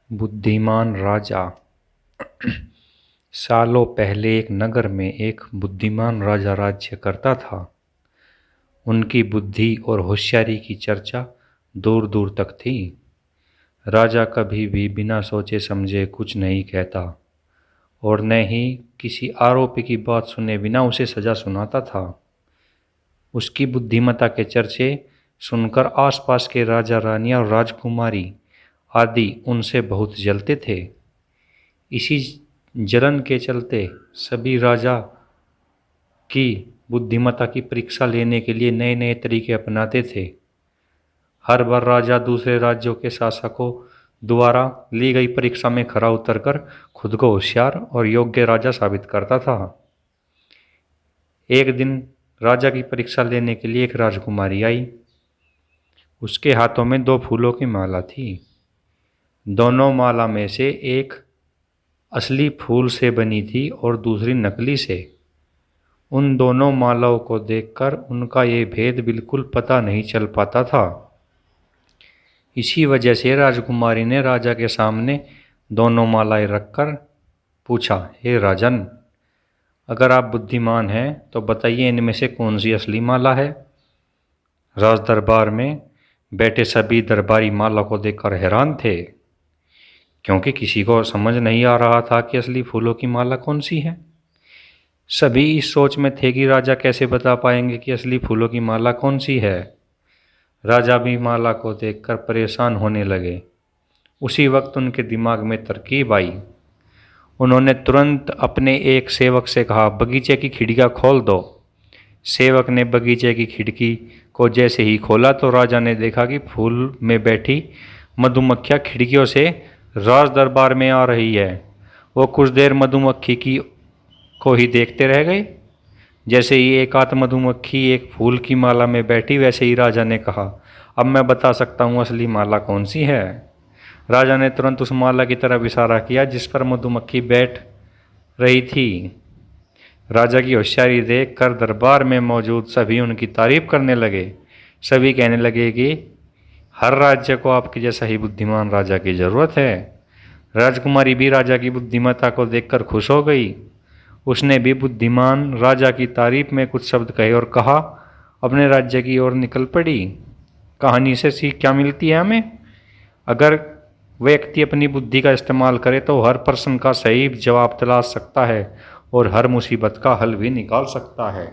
बुद्धिमान राजा। सालों पहले एक नगर में एक बुद्धिमान राजा राज्य करता था। उनकी बुद्धि और होशियारी की चर्चा दूर दूर तक थी। राजा कभी भी बिना सोचे समझे कुछ नहीं कहता और न ही किसी आरोपी की बात सुने बिना उसे सजा सुनाता था। उसकी बुद्धिमत्ता के चर्चे सुनकर आसपास के राजा रानियां और राजकुमारी आदि उनसे बहुत जलते थे। इसी जलन के चलते सभी राजा की बुद्धिमत्ता की परीक्षा लेने के लिए नए नए तरीके अपनाते थे। हर बार राजा दूसरे राज्यों के शासकों द्वारा ली गई परीक्षा में खरा उतरकर खुद को होशियार और योग्य राजा साबित करता था। एक दिन राजा की परीक्षा लेने के लिए एक राजकुमारी आई। उसके हाथों में 2 फूलों की माला थी। दोनों माला में से एक असली फूल से बनी थी और दूसरी नकली से। उन दोनों मालाओं को देखकर उनका ये भेद बिल्कुल पता नहीं चल पाता था। इसी वजह से राजकुमारी ने राजा के सामने दोनों मालाएं रखकर पूछा, हे राजन, अगर आप बुद्धिमान हैं तो बताइए इनमें से कौन सी असली माला है। राज दरबार में बैठे सभी दरबारी माला को देखकर हैरान थे, क्योंकि किसी को समझ नहीं आ रहा था कि असली फूलों की माला कौन सी है। सभी इस सोच में थे कि राजा कैसे बता पाएंगे कि असली फूलों की माला कौन सी है। राजा भी माला को देखकर परेशान होने लगे। उसी वक्त उनके दिमाग में तरकीब आई। उन्होंने तुरंत अपने एक सेवक से कहा, बगीचे की खिड़कियां खोल दो। सेवक ने बगीचे की खिड़की को जैसे ही खोला तो राजा ने देखा कि फूल में बैठी मधुमक्खियां खिड़कियों से राज दरबार में आ रही है। वो कुछ देर मधुमक्खी को ही देखते रह गए। जैसे ही एक आध मधुमक्खी एक फूल की माला में बैठी, वैसे ही राजा ने कहा, अब मैं बता सकता हूँ असली माला कौन सी है। राजा ने तुरंत उस माला की तरफ इशारा किया जिस पर मधुमक्खी बैठ रही थी। राजा की होशियारी देख कर दरबार में मौजूद सभी उनकी तारीफ करने लगे। सभी कहने लगे कि हर राज्य को आपके जैसा ही बुद्धिमान राजा की जरूरत है। राजकुमारी भी राजा की बुद्धिमत्ता को देखकर खुश हो गई। उसने भी बुद्धिमान राजा की तारीफ में कुछ शब्द कहे और कहा, अपने राज्य की ओर निकल पड़ी। कहानी से सीख क्या मिलती है हमें? अगर व्यक्ति अपनी बुद्धि का इस्तेमाल करे तो हर प्रश्न का सही जवाब तलाश सकता है और हर मुसीबत का हल भी निकाल सकता है।